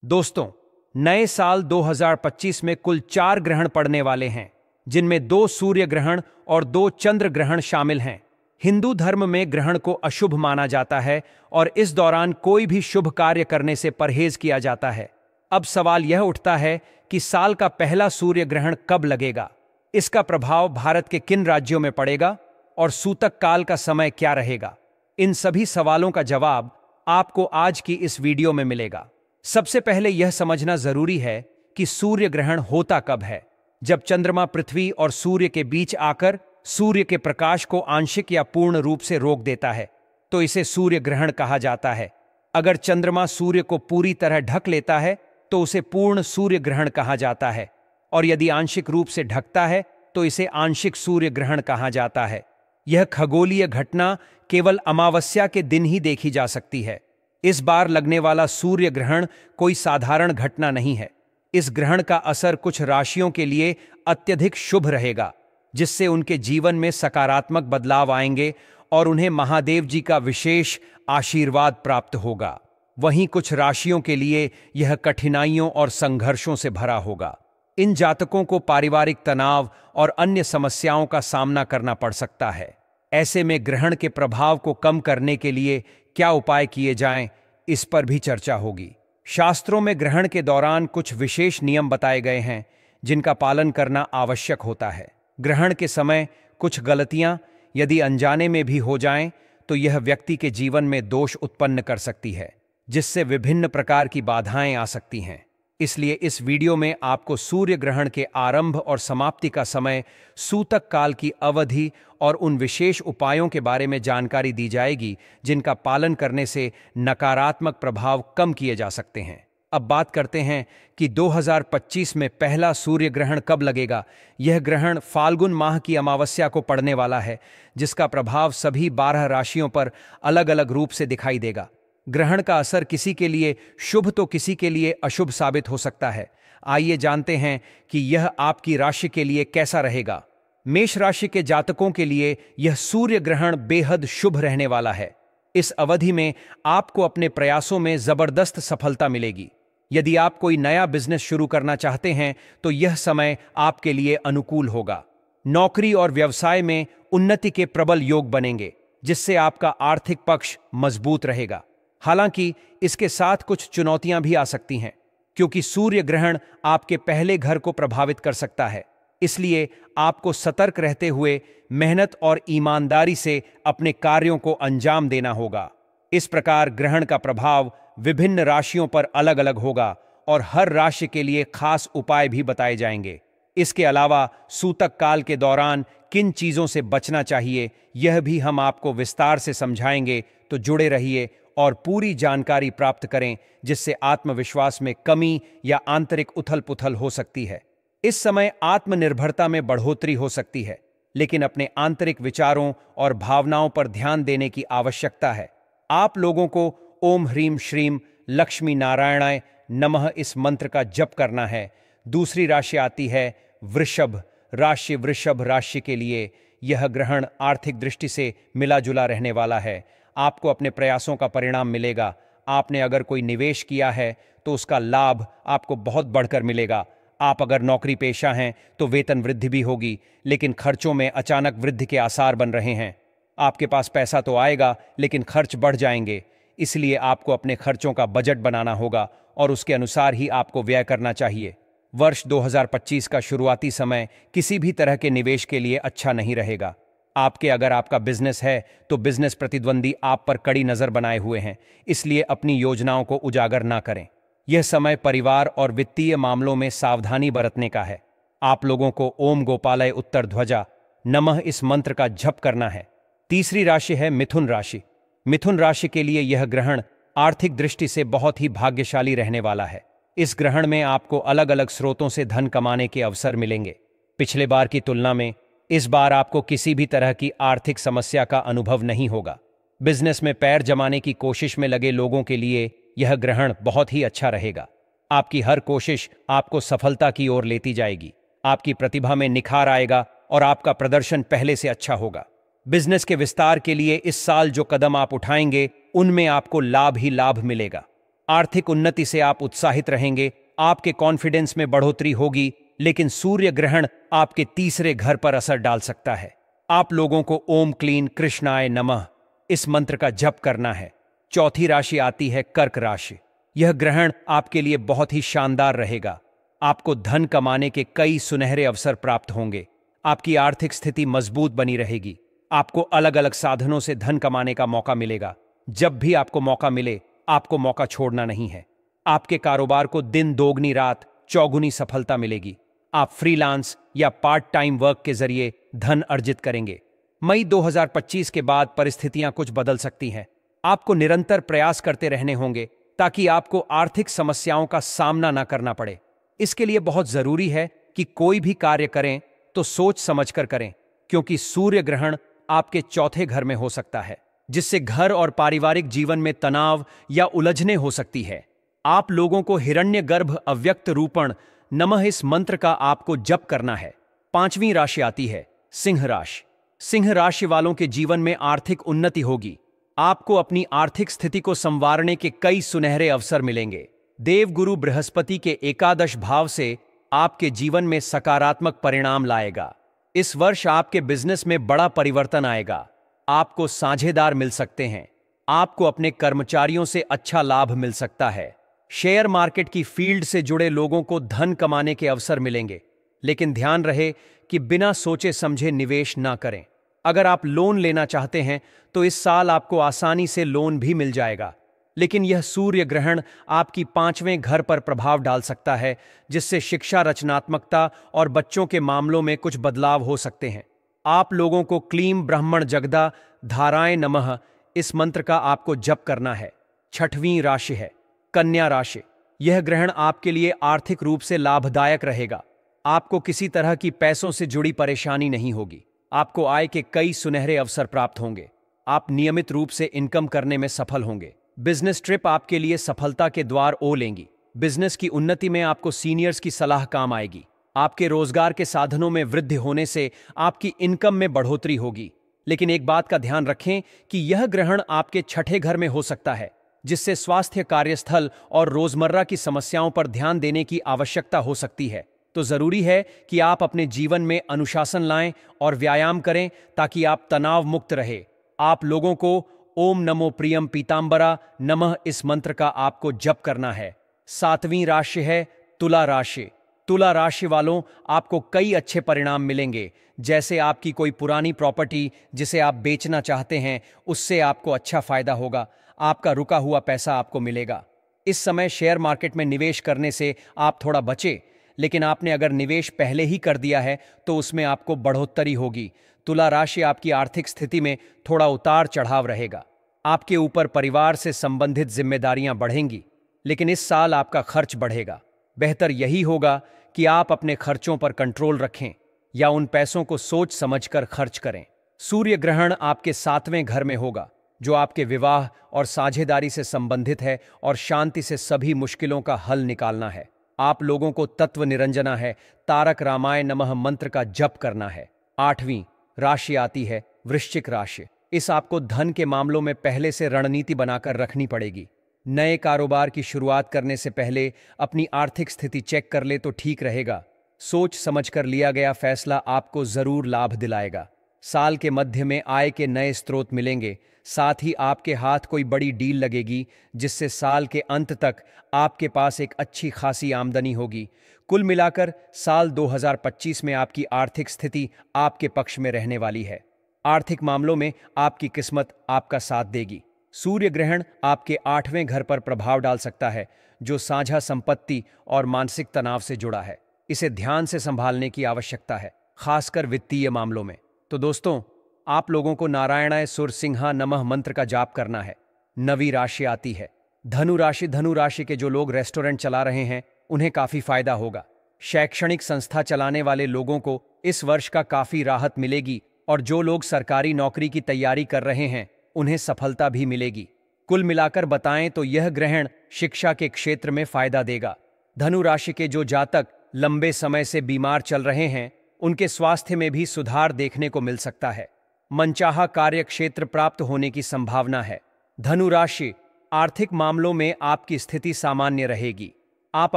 दोस्तों, नए साल 2025 में कुल 4 ग्रहण पड़ने वाले हैं, जिनमें 2 सूर्य ग्रहण और 2 चंद्र ग्रहण शामिल हैं। हिंदू धर्म में ग्रहण को अशुभ माना जाता है और इस दौरान कोई भी शुभ कार्य करने से परहेज किया जाता है। अब सवाल यह उठता है कि साल का पहला सूर्य ग्रहण कब लगेगा, इसका प्रभाव भारत के किन राज्यों में पड़ेगा और सूतक काल का समय क्या रहेगा। इन सभी सवालों का जवाब आपको आज की इस वीडियो में मिलेगा। सबसे पहले यह समझना जरूरी है कि सूर्य ग्रहण होता कब है। जब चंद्रमा पृथ्वी और सूर्य के बीच आकर सूर्य के प्रकाश को आंशिक या पूर्ण रूप से रोक देता है, तो इसे सूर्य ग्रहण कहा जाता है। अगर चंद्रमा सूर्य को पूरी तरह ढक लेता है तो उसे पूर्ण सूर्य ग्रहण कहा जाता है, और यदि आंशिक रूप से ढकता है तो इसे आंशिक सूर्य ग्रहण कहा जाता है। यह खगोलीय घटना केवल अमावस्या के दिन ही देखी जा सकती है। इस बार लगने वाला सूर्य ग्रहण कोई साधारण घटना नहीं है। इस ग्रहण का असर कुछ राशियों के लिए अत्यधिक शुभ रहेगा, जिससे उनके जीवन में सकारात्मक बदलाव आएंगे और उन्हें महादेव जी का विशेष आशीर्वाद प्राप्त होगा। वहीं कुछ राशियों के लिए यह कठिनाइयों और संघर्षों से भरा होगा। इन जातकों को पारिवारिक तनाव और अन्य समस्याओं का सामना करना पड़ सकता है। ऐसे में ग्रहण के प्रभाव को कम करने के लिए क्या उपाय किए जाएं, इस पर भी चर्चा होगी। शास्त्रों में ग्रहण के दौरान कुछ विशेष नियम बताए गए हैं, जिनका पालन करना आवश्यक होता है। ग्रहण के समय कुछ गलतियां यदि अनजाने में भी हो जाएं, तो यह व्यक्ति के जीवन में दोष उत्पन्न कर सकती है, जिससे विभिन्न प्रकार की बाधाएं आ सकती हैं। इसलिए इस वीडियो में आपको सूर्य ग्रहण के आरंभ और समाप्ति का समय, सूतक काल की अवधि और उन विशेष उपायों के बारे में जानकारी दी जाएगी, जिनका पालन करने से नकारात्मक प्रभाव कम किए जा सकते हैं। अब बात करते हैं कि 2025 में पहला सूर्य ग्रहण कब लगेगा। यह ग्रहण फाल्गुन माह की अमावस्या को पड़ने वाला है, जिसका प्रभाव सभी 12 राशियों पर अलग अलग रूप से दिखाई देगा। ग्रहण का असर किसी के लिए शुभ तो किसी के लिए अशुभ साबित हो सकता है। आइए जानते हैं कि यह आपकी राशि के लिए कैसा रहेगा। मेष राशि के जातकों के लिए यह सूर्य ग्रहण बेहद शुभ रहने वाला है। इस अवधि में आपको अपने प्रयासों में जबरदस्त सफलता मिलेगी। यदि आप कोई नया बिजनेस शुरू करना चाहते हैं तो यह समय आपके लिए अनुकूल होगा। नौकरी और व्यवसाय में उन्नति के प्रबल योग बनेंगे, जिससे आपका आर्थिक पक्ष मजबूत रहेगा। हालांकि इसके साथ कुछ चुनौतियां भी आ सकती हैं, क्योंकि सूर्य ग्रहण आपके पहले घर को प्रभावित कर सकता है। इसलिए आपको सतर्क रहते हुए मेहनत और ईमानदारी से अपने कार्यों को अंजाम देना होगा। इस प्रकार ग्रहण का प्रभाव विभिन्न राशियों पर अलग अलग होगा और हर राशि के लिए खास उपाय भी बताए जाएंगे। इसके अलावा सूतक काल के दौरान किन चीजों से बचना चाहिए, यह भी हम आपको विस्तार से समझाएंगे। तो जुड़े रहिए और पूरी जानकारी प्राप्त करें, जिससे आत्मविश्वास में कमी या आंतरिक उथल पुथल हो सकती है। इस समय आत्मनिर्भरता में बढ़ोतरी हो सकती है, लेकिन अपने आंतरिक विचारों और भावनाओं पर ध्यान देने की आवश्यकता है। आप लोगों को ओम ह्रीम श्रीम लक्ष्मी नारायणाय नमः इस मंत्र का जप करना है। दूसरी राशि आती है वृषभ राशि। वृषभ राशि के लिए यह ग्रहण आर्थिक दृष्टि से मिला जुला रहने वाला है। आपको अपने प्रयासों का परिणाम मिलेगा। आपने अगर कोई निवेश किया है तो उसका लाभ आपको बहुत बढ़कर मिलेगा। आप अगर नौकरी पेशा हैं तो वेतन वृद्धि भी होगी, लेकिन खर्चों में अचानक वृद्धि के आसार बन रहे हैं। आपके पास पैसा तो आएगा, लेकिन खर्च बढ़ जाएंगे। इसलिए आपको अपने खर्चों का बजट बनाना होगा और उसके अनुसार ही आपको व्यय करना चाहिए। वर्ष 2025 का शुरुआती समय किसी भी तरह के निवेश के लिए अच्छा नहीं रहेगा। अगर आपका बिजनेस है तो बिजनेस प्रतिद्वंदी आप पर कड़ी नजर बनाए हुए हैं, इसलिए अपनी योजनाओं को उजागर ना करें। यह समय परिवार और वित्तीय मामलों में सावधानी बरतने का है। आप लोगों को ओम गोपालय उत्तर ध्वजा नमः इस मंत्र का जप करना है। तीसरी राशि है मिथुन राशि। मिथुन राशि के लिए यह ग्रहण आर्थिक दृष्टि से बहुत ही भाग्यशाली रहने वाला है। इस ग्रहण में आपको अलग अलग स्रोतों से धन कमाने के अवसर मिलेंगे। पिछले बार की तुलना में इस बार आपको किसी भी तरह की आर्थिक समस्या का अनुभव नहीं होगा। बिजनेस में पैर जमाने की कोशिश में लगे लोगों के लिए यह ग्रहण बहुत ही अच्छा रहेगा। आपकी हर कोशिश आपको सफलता की ओर लेती जाएगी। आपकी प्रतिभा में निखार आएगा और आपका प्रदर्शन पहले से अच्छा होगा। बिजनेस के विस्तार के लिए इस साल जो कदम आप उठाएंगे, उनमें आपको लाभ ही लाभ मिलेगा। आर्थिक उन्नति से आप उत्साहित रहेंगे, आपके कॉन्फिडेंस में बढ़ोतरी होगी, लेकिन सूर्य ग्रहण आपके तीसरे घर पर असर डाल सकता है। आप लोगों को ओम क्लीन कृष्णाय नमः इस मंत्र का जप करना है। चौथी राशि आती है कर्क राशि। यह ग्रहण आपके लिए बहुत ही शानदार रहेगा। आपको धन कमाने के कई सुनहरे अवसर प्राप्त होंगे। आपकी आर्थिक स्थिति मजबूत बनी रहेगी। आपको अलग अलग साधनों से धन कमाने का मौका मिलेगा। जब भी आपको मौका मिले, आपको मौका छोड़ना नहीं है। आपके कारोबार को दिन दोगुनी रात चौगुनी सफलता मिलेगी। आप फ्रीलांस या पार्ट टाइम वर्क के जरिए धन अर्जित करेंगे। मई 2025 के बाद परिस्थितियां कुछ बदल सकती हैं। आपको निरंतर प्रयास करते रहने होंगे ताकि आपको आर्थिक समस्याओं का सामना ना करना पड़े। इसके लिए बहुत जरूरी है कि कोई भी कार्य करें तो सोच समझकर करें, क्योंकि सूर्य ग्रहण आपके चौथे घर में हो सकता है, जिससे घर और पारिवारिक जीवन में तनाव या उलझने हो सकती है। आप लोगों को हिरण्यगर्भ अव्यक्त रूपण नमः इस मंत्र का आपको जप करना है। पांचवीं राशि आती है सिंह राशि। सिंह राशि वालों के जीवन में आर्थिक उन्नति होगी। आपको अपनी आर्थिक स्थिति को संवारने के कई सुनहरे अवसर मिलेंगे। देवगुरु बृहस्पति के एकादश भाव से आपके जीवन में सकारात्मक परिणाम लाएगा। इस वर्ष आपके बिजनेस में बड़ा परिवर्तन आएगा। आपको साझेदार मिल सकते हैं। आपको अपने कर्मचारियों से अच्छा लाभ मिल सकता है। शेयर मार्केट की फील्ड से जुड़े लोगों को धन कमाने के अवसर मिलेंगे, लेकिन ध्यान रहे कि बिना सोचे समझे निवेश ना करें। अगर आप लोन लेना चाहते हैं तो इस साल आपको आसानी से लोन भी मिल जाएगा, लेकिन यह सूर्य ग्रहण आपकी पांचवें घर पर प्रभाव डाल सकता है, जिससे शिक्षा, रचनात्मकता और बच्चों के मामलों में कुछ बदलाव हो सकते हैं। आप लोगों को क्लीम ब्राह्मण जगदा धाराय नमः इस मंत्र का आपको जप करना है। छठवीं राशि है कन्या राशि। यह ग्रहण आपके लिए आर्थिक रूप से लाभदायक रहेगा। आपको किसी तरह की पैसों से जुड़ी परेशानी नहीं होगी। आपको आय के कई सुनहरे अवसर प्राप्त होंगे। आप नियमित रूप से इनकम करने में सफल होंगे। बिजनेस ट्रिप आपके लिए सफलता के द्वार ओ लेंगी। बिजनेस की उन्नति में आपको सीनियर्स की सलाह काम आएगी। आपके रोजगार के साधनों में वृद्धि होने से आपकी इनकम में बढ़ोतरी होगी। लेकिन एक बात का ध्यान रखें कि यह ग्रहण आपके छठे घर में हो सकता है, जिससे स्वास्थ्य, कार्यस्थल और रोजमर्रा की समस्याओं पर ध्यान देने की आवश्यकता हो सकती है। तो जरूरी है कि आप अपने जीवन में अनुशासन लाएं और व्यायाम करें ताकि आप तनाव मुक्त रहे। आप लोगों को ओम नमो प्रियम पीतांबरा नमः इस मंत्र का आपको जप करना है। सातवीं राशि है तुला राशि। तुला राशि वालों, आपको कई अच्छे परिणाम मिलेंगे, जैसे आपकी कोई पुरानी प्रॉपर्टी जिसे आप बेचना चाहते हैं, उससे आपको अच्छा फायदा होगा। आपका रुका हुआ पैसा आपको मिलेगा। इस समय शेयर मार्केट में निवेश करने से आप थोड़ा बचे, लेकिन आपने अगर निवेश पहले ही कर दिया है तो उसमें आपको बढ़ोतरी होगी। तुला राशि आपकी आर्थिक स्थिति में थोड़ा उतार चढ़ाव रहेगा। आपके ऊपर परिवार से संबंधित जिम्मेदारियां बढ़ेंगी, लेकिन इस साल आपका खर्च बढ़ेगा। बेहतर यही होगा कि आप अपने खर्चों पर कंट्रोल रखें या उन पैसों को सोच समझकर खर्च करें। सूर्य ग्रहण आपके सातवें घर में होगा, जो आपके विवाह और साझेदारी से संबंधित है, और शांति से सभी मुश्किलों का हल निकालना है। आप लोगों को तत्व निरंजना है तारक रामाय नमः मंत्र का जप करना है। आठवीं राशि आती है वृश्चिक राशि। इस आपको धन के मामलों में पहले से रणनीति बनाकर रखनी पड़ेगी। नए कारोबार की शुरुआत करने से पहले अपनी आर्थिक स्थिति चेक कर ले तो ठीक रहेगा। सोच समझकर लिया गया फैसला आपको जरूर लाभ दिलाएगा। साल के मध्य में आय के नए स्रोत मिलेंगे, साथ ही आपके हाथ कोई बड़ी डील लगेगी, जिससे साल के अंत तक आपके पास एक अच्छी खासी आमदनी होगी। कुल मिलाकर साल 2025 में आपकी आर्थिक स्थिति आपके पक्ष में रहने वाली है। आर्थिक मामलों में आपकी किस्मत आपका साथ देगी। सूर्य ग्रहण आपके आठवें घर पर प्रभाव डाल सकता है, जो साझा संपत्ति और मानसिक तनाव से जुड़ा है। इसे ध्यान से संभालने की आवश्यकता है, खासकर वित्तीय मामलों में। तो दोस्तों, आप लोगों को नारायणाय सुर सिंहा नमः मंत्र का जाप करना है। नवी राशि आती है धनु राशि। धनु राशि के जो लोग रेस्टोरेंट चला रहे हैं, उन्हें काफी फायदा होगा। शैक्षणिक संस्था चलाने वाले लोगों को इस वर्ष का काफी राहत मिलेगी, और जो लोग सरकारी नौकरी की तैयारी कर रहे हैं, उन्हें सफलता भी मिलेगी। कुल मिलाकर बताएं तो यह ग्रहण शिक्षा के क्षेत्र में फायदा देगा। धनु राशि के जो जातक लंबे समय से बीमार चल रहे हैं, उनके स्वास्थ्य में भी सुधार देखने को मिल सकता है। मनचाहा कार्य क्षेत्र प्राप्त होने की संभावना है। धनु राशि आर्थिक मामलों में आपकी स्थिति सामान्य रहेगी। आप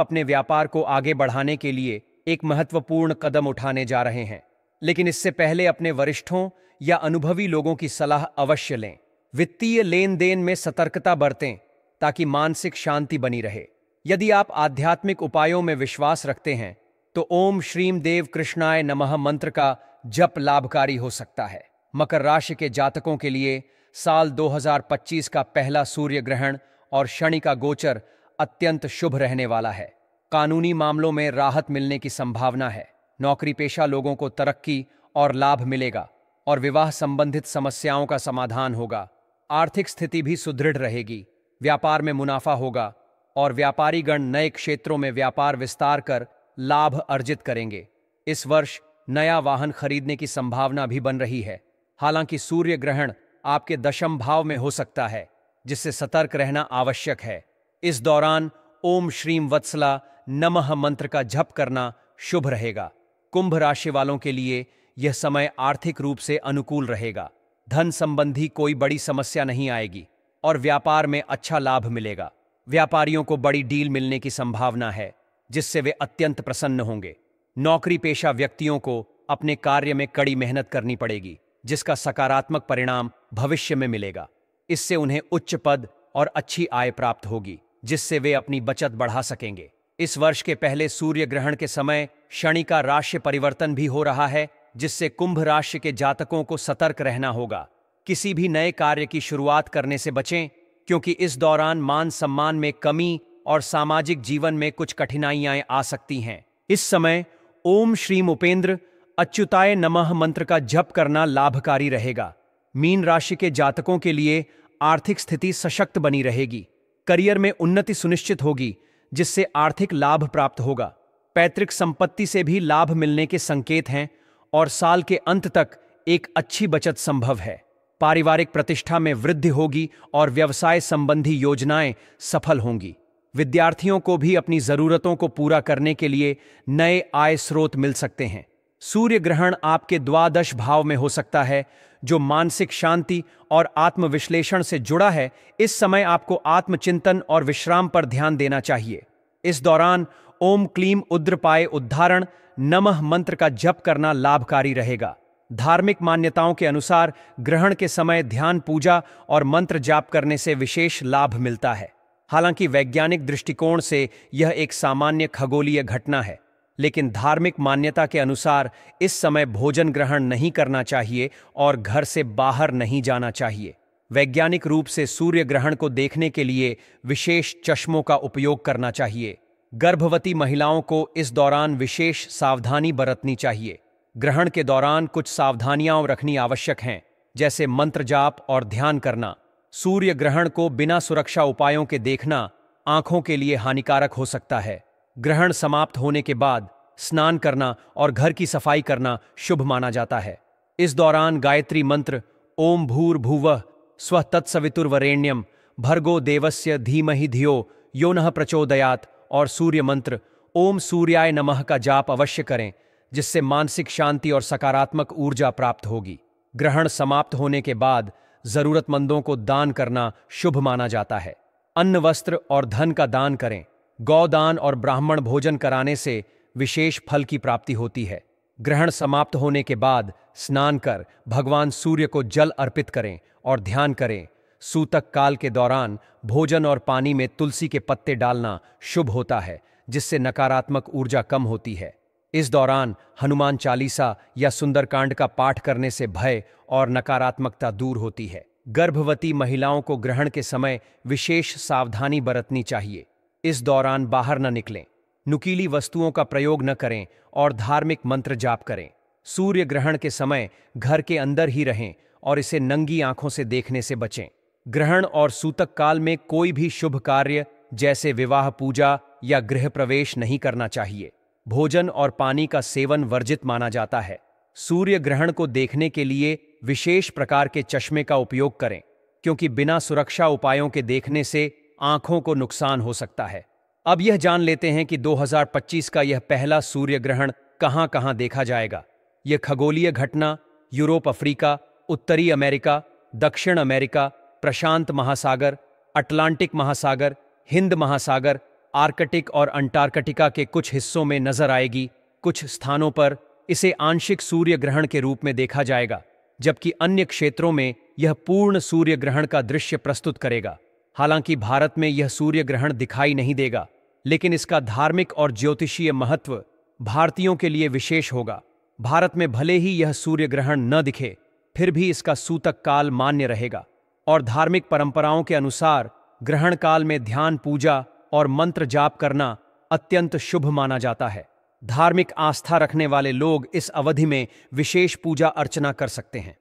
अपने व्यापार को आगे बढ़ाने के लिए एक महत्वपूर्ण कदम उठाने जा रहे हैं, लेकिन इससे पहले अपने वरिष्ठों या अनुभवी लोगों की सलाह अवश्य लें। वित्तीय लेन देन में सतर्कता बरतें ताकि मानसिक शांति बनी रहे। यदि आप आध्यात्मिक उपायों में विश्वास रखते हैं तो ओम श्रीम देव कृष्णाय नमः मंत्र का जप लाभकारी हो सकता है। मकर राशि के जातकों के लिए साल 2025 का पहला सूर्य ग्रहण और शनि का गोचर अत्यंत शुभ रहने वाला है। कानूनी मामलों में राहत मिलने की संभावना है। नौकरी पेशा लोगों को तरक्की और लाभ मिलेगा और विवाह संबंधित समस्याओं का समाधान होगा। आर्थिक स्थिति भी सुदृढ़ रहेगी। व्यापार में मुनाफा होगा और व्यापारीगण नए क्षेत्रों में व्यापार विस्तार कर लाभ अर्जित करेंगे। इस वर्ष नया वाहन खरीदने की संभावना भी बन रही है। हालांकि सूर्य ग्रहण आपके दशम भाव में हो सकता है, जिससे सतर्क रहना आवश्यक है। इस दौरान ओम श्रीम वत्सला नमः मंत्र का जप करना शुभ रहेगा। कुंभ राशि वालों के लिए यह समय आर्थिक रूप से अनुकूल रहेगा। धन संबंधी कोई बड़ी समस्या नहीं आएगी और व्यापार में अच्छा लाभ मिलेगा। व्यापारियों को बड़ी डील मिलने की संभावना है, जिससे वे अत्यंत प्रसन्न होंगे। नौकरी पेशा व्यक्तियों को अपने कार्य में कड़ी मेहनत करनी पड़ेगी, जिसका सकारात्मक परिणाम भविष्य में मिलेगा। इससे उन्हें उच्च पद और अच्छी आय प्राप्त होगी, जिससे वे अपनी बचत बढ़ा सकेंगे। इस वर्ष के पहले सूर्य ग्रहण के समय शनि का राशि परिवर्तन भी हो रहा है, जिससे कुंभ राशि के जातकों को सतर्क रहना होगा। किसी भी नए कार्य की शुरुआत करने से बचें, क्योंकि इस दौरान मान सम्मान में कमी और सामाजिक जीवन में कुछ कठिनाइयां आ सकती हैं। इस समय ओम श्रीम उपेंद्र अच्युताय नमः मंत्र का जप करना लाभकारी रहेगा। मीन राशि के जातकों के लिए आर्थिक स्थिति सशक्त बनी रहेगी। करियर में उन्नति सुनिश्चित होगी, जिससे आर्थिक लाभ प्राप्त होगा। पैतृक संपत्ति से भी लाभ मिलने के संकेत हैं और साल के अंत तक एक अच्छी बचत संभव है। पारिवारिक प्रतिष्ठा में वृद्धि होगी और व्यवसाय संबंधी योजनाएं सफल होंगी। विद्यार्थियों को भी अपनी जरूरतों को पूरा करने के लिए नए आय स्रोत मिल सकते हैं। सूर्य ग्रहण आपके द्वादश भाव में हो सकता है, जो मानसिक शांति और आत्मविश्लेषण से जुड़ा है। इस समय आपको आत्मचिंतन और विश्राम पर ध्यान देना चाहिए। इस दौरान ओम क्लीम उद्रपाय उद्धारण नमः मंत्र का जप करना लाभकारी रहेगा। धार्मिक मान्यताओं के अनुसार ग्रहण के समय ध्यान, पूजा और मंत्र जाप करने से विशेष लाभ मिलता है। हालांकि वैज्ञानिक दृष्टिकोण से यह एक सामान्य खगोलीय घटना है, लेकिन धार्मिक मान्यता के अनुसार इस समय भोजन ग्रहण नहीं करना चाहिए और घर से बाहर नहीं जाना चाहिए। वैज्ञानिक रूप से सूर्य ग्रहण को देखने के लिए विशेष चश्मों का उपयोग करना चाहिए। गर्भवती महिलाओं को इस दौरान विशेष सावधानी बरतनी चाहिए। ग्रहण के दौरान कुछ सावधानियां रखनी आवश्यक हैं, जैसे मंत्र जाप और ध्यान करना। सूर्य ग्रहण को बिना सुरक्षा उपायों के देखना आंखों के लिए हानिकारक हो सकता है। ग्रहण समाप्त होने के बाद स्नान करना और घर की सफाई करना शुभ माना जाता है। इस दौरान गायत्री मंत्र ओम भूर्भुवः स्वः तत्सवितुर्वरेण्यम भर्गो देवस्य धीमहि धियो यो नः प्रचोदयात् और सूर्य मंत्र ओम सूर्याय नमः का जाप अवश्य करें, जिससे मानसिक शांति और सकारात्मक ऊर्जा प्राप्त होगी। ग्रहण समाप्त होने के बाद जरूरतमंदों को दान करना शुभ माना जाता है। अन्न, वस्त्र और धन का दान करें। गौदान और ब्राह्मण भोजन कराने से विशेष फल की प्राप्ति होती है। ग्रहण समाप्त होने के बाद स्नान कर भगवान सूर्य को जल अर्पित करें और ध्यान करें। सूतक काल के दौरान भोजन और पानी में तुलसी के पत्ते डालना शुभ होता है, जिससे नकारात्मक ऊर्जा कम होती है। इस दौरान हनुमान चालीसा या सुंदरकांड का पाठ करने से भय और नकारात्मकता दूर होती है। गर्भवती महिलाओं को ग्रहण के समय विशेष सावधानी बरतनी चाहिए। इस दौरान बाहर न निकलें, नुकीली वस्तुओं का प्रयोग न करें और धार्मिक मंत्र जाप करें। सूर्य ग्रहण के समय घर के अंदर ही रहें और इसे नंगी आंखों से देखने से बचें। ग्रहण और सूतक काल में कोई भी शुभ कार्य जैसे विवाह, पूजा या गृह प्रवेश नहीं करना चाहिए। भोजन और पानी का सेवन वर्जित माना जाता है। सूर्य ग्रहण को देखने के लिए विशेष प्रकार के चश्मे का उपयोग करें, क्योंकि बिना सुरक्षा उपायों के देखने से आंखों को नुकसान हो सकता है। अब यह जान लेते हैं कि 2025 का यह पहला सूर्य ग्रहण कहां कहां देखा जाएगा। यह खगोलीय घटना यूरोप, अफ्रीका, उत्तरी अमेरिका, दक्षिण अमेरिका, प्रशांत महासागर, अटलांटिक महासागर, हिंद महासागर, आर्कटिक और अंटार्कटिका के कुछ हिस्सों में नजर आएगी। कुछ स्थानों पर इसे आंशिक सूर्य ग्रहण के रूप में देखा जाएगा, जबकि अन्य क्षेत्रों में यह पूर्ण सूर्य ग्रहण का दृश्य प्रस्तुत करेगा। हालांकि भारत में यह सूर्य ग्रहण दिखाई नहीं देगा, लेकिन इसका धार्मिक और ज्योतिषीय महत्व भारतीयों के लिए विशेष होगा। भारत में भले ही यह सूर्य ग्रहण न दिखे, फिर भी इसका सूतक काल मान्य रहेगा और धार्मिक परंपराओं के अनुसार ग्रहण काल में ध्यान, पूजा और मंत्र जाप करना अत्यंत शुभ माना जाता है। धार्मिक आस्था रखने वाले लोग इस अवधि में विशेष पूजा अर्चना कर सकते हैं।